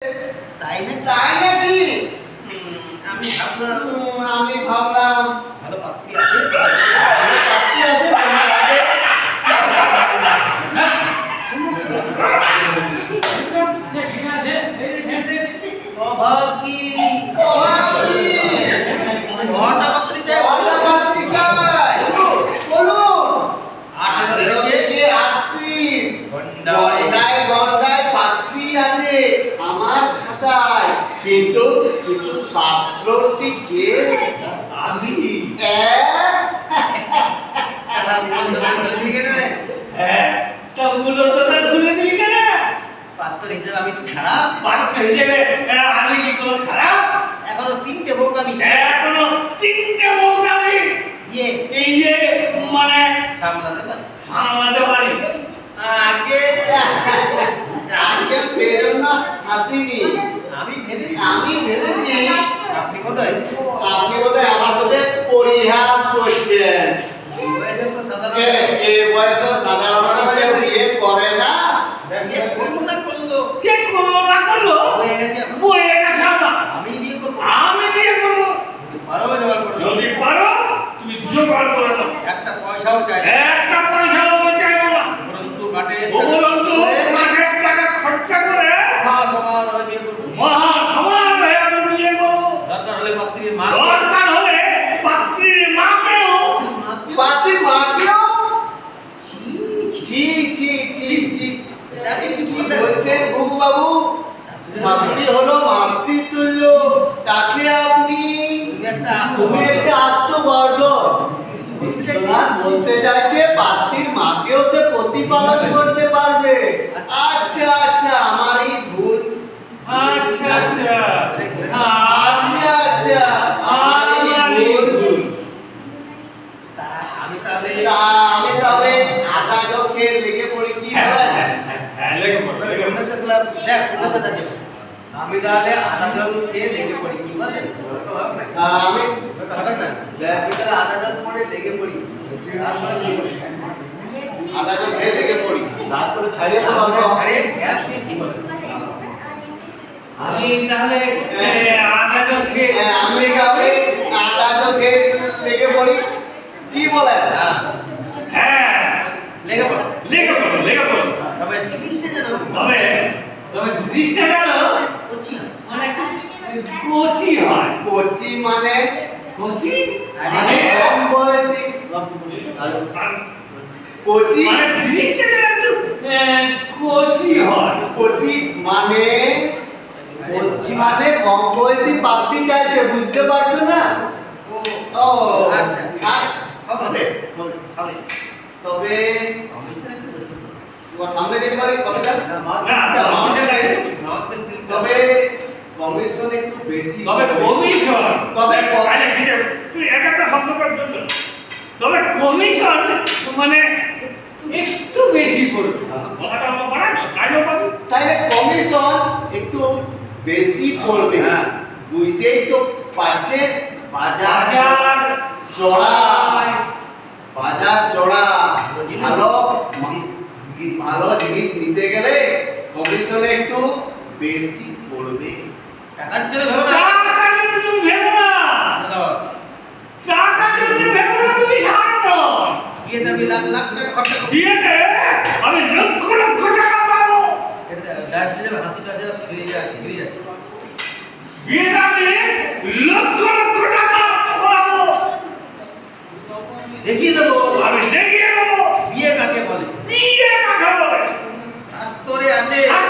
তাই না? তাই নাকি? আমি ভাবলাম ভালো পাত্রী আছে তোমার হাতে। প্রভাব কি ঘন্টা পাত্রী চাই? পাত্রী চাই। বলুন। 18 থেকে 38 ঘন্টায় গন্ডায় পাত্রী আছে আমার খাতায়, কিন্তু পাত্রটিকে আমি সারা বন্ধ করে দিকে না তা মূলত তার খুলে দিলি কেন? পাত্র হিসেবে আমি তো খারাপ। পাত্র হিসেবে আমি কি কোনো খারাপ? এখনো 3টে বউ আমি এখনো 3টে বউ আমি ইয়ে এই যে মানে সামলাতে পারি। সামলাতে পারি। আগে আজকে সেজন্য হাসিনি। আমি আমি ভেবেছি আপনি কোথায় আপনি বোধহয় আমার সাথে পরিহাস করছেন। বয়সে তো সাধারণ এই বয়সে সাধারণত কেউ বিয়ে করে না। বিয়ে করবো না করলো কে করলো না করলো হয়ে গেছে আমার। বয়ে গেছে আমার। আমি বিয়ে করবো আমি বিয়ে করবো। ভালো জোগাড় করলো যদি পারো তুমি জোগাড় করে নাও। একটা পয়সাও চাই না। একটা পয়সাও আমি চাইবো না। উপরন্তু মাঠে উপরন্তু মাঠের টাকা খরচা করে সমান হয়ে বিয়ে করবো। মহা সমান হয়ে আমি বিয়ে করবো। দরকার হলে পাত্রীর মা দরকার হলে পাত্রীর মাকেও পাত্রীর মাকেও ছি, ছি ছি ছি ছি। এটাকে কি কি বললেন? বলছেন বুবু বাবু? শাশুড়ি হলো মাতৃতুল্য, তাকে আপনি তুমি একটা আস্ত গর্দ। বিশ্বনাথ বলতে চাইছে পাত্রীর মাকেও সে প্রতিপালন করতে পারবে। আচ্ছা আচ্ছা, আমারই ভুল। আচ্ছা আচ্ছা আচ্ছা আচ্ছা, আমারই ভুল। তা আমি তাহলে আমি তবে আদা চোখে লেগে পড়ি, কি হয়? দেখ কোথাতে যাচ্ছে আমি তাহলে আদা জল খেয়ে লেগে পড়ি, কি বলেন? আমি হবে না আমি তাহলে আদা জল পরে লেগে পড়ি, তারপরে কি করি? আদা চোখে লেগে পড়ি, তারপরে ছাড়িয়ে দেবো। ছাড়িয়ে গ্যাস দিয়ে কি বলেন? আমি তাহলে আদা জল খেয়ে আমি কাউকে আদা চোখে লেগে পড়ি, কি বলেন? হ্যাঁ লেগে পড়ো লেগে পড়ো তবে জিনিসটা যেন তবে জিনিসটা জানো করছি মানে কচি হয়। কচি মানে কচি মানে কম বয়সী। কচি মানে জিনিসটা যেন একটু কচি হয়। কচি মানে কম বয়সী পাত্রী চাইছে, বুঝতে পারছো না? ও আচ্ছা আচ্ছা, হবে হবে তবে কমিশন একটু বেশি তোমার সামনে যেতে পারি কতটা? তবে কমিশন একটু বেশি। তবে কমিশন তবে আরে ঠিক আছে তুই একটা শব্দ কর জন্য তবে কমিশন মানে একটু বেশি করবে কথাটা আমরা বলা না কাজও পাবি। তাইলে কমিশন একটু বেশি পড়বে। হ্যাঁ। বুঝতেই তো পারছে, বাজার বাজার চড়া, বাজার চড়া। ভালো ভালো জিনিস নিতে গেলে কমিশনে একটু বেশি পড়বে। টাকার জন্য ভেবো না টাকার জন্য তুমি ভেবো না, হ্যালো টাকার জন্য ভেবো না, তুমি সারা দাও। বিয়েতে আমি লাখ লাখ টাকা খরচা করবো বিয়েতে আমি লক্ষ লক্ষ টাকা পাবো। ডাস দিলে হাসিটা যেন ফিরে যাচ্ছে বিয়েতে আমি লক্ষ লক্ষ টাকা পাবো। দেখিয়ে দেবো আমি দেখিয়ে দেবো বিয়ে কাকে বলে বিয়ে কাকে বলে। শাস্ত্রে আছে আর